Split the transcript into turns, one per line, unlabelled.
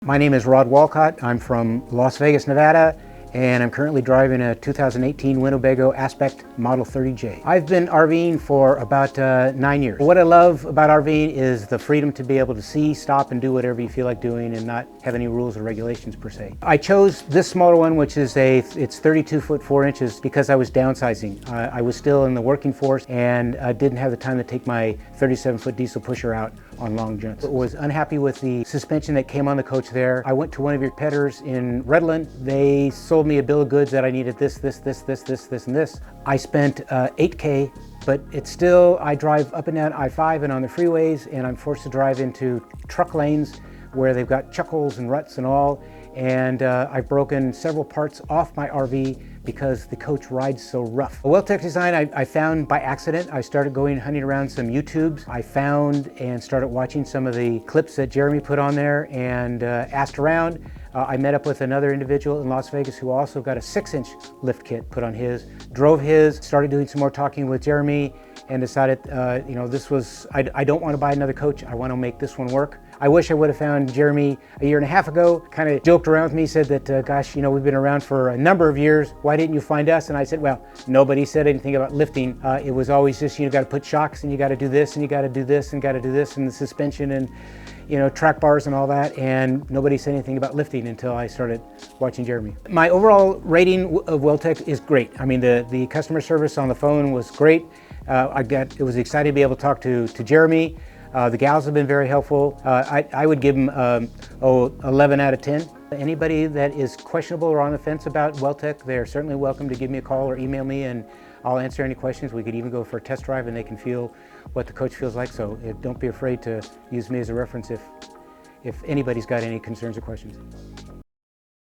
My name is Walcott. I'm from Las Vegas, Nevada, and I'm currently driving a 2018 Winnebago Aspect Model 30J. I've been RVing for about 9 years. What I love about RVing is the freedom to be able to see, stop, and do whatever you feel like doing and not have any rules or regulations per se. I chose this smaller one, which is it's 32 foot 4 inches, because I was downsizing. I was still in the working force and didn't have the time to take my 37 foot diesel pusher out on long jumps. I was unhappy with the suspension that came on the coach there. I went to one of your peddlers in Redland. They sold me a bill of goods that I needed this, and this. I spent $8K, but it's still, I drive up and down I-5 and on the freeways, and I'm forced to drive into truck lanes where they've got chuckles and ruts and all, and I've broken several parts off my RV because the coach rides so rough. WeldTec Design I found by accident. I started going hunting around some YouTubes. I found and started watching some of the clips that Jeremy put on there and asked around. I met up with another individual in Las Vegas who also got a 6-inch lift kit put on his, drove his, started doing some more talking with Jeremy, and decided, you know, this was, I don't want to buy another coach. I want to make this one work. I wish I would have found Jeremy a year and a half ago. Kind of joked around with me, said that, gosh, you know, we've been around for a number of years. Why didn't you find us? And I said, well, nobody said anything about lifting. It was always just, you got to put shocks, and you got to do this, and you got to do this, and got to do this, and the suspension, and, you know, track bars and all that. And nobody said anything about lifting until I started watching Jeremy. My overall rating of WeldTec is great. I mean, the customer service on the phone was great. It was excited to be able to talk to Jeremy. The gals have been very helpful. I would give them 11 out of 10. Anybody that is questionable or on the fence about WeldTec, they're certainly welcome to give me a call or email me, and I'll answer any questions. We could even go for a test drive and they can feel what the coach feels like. So don't be afraid to use me as a reference if anybody's got any concerns or questions.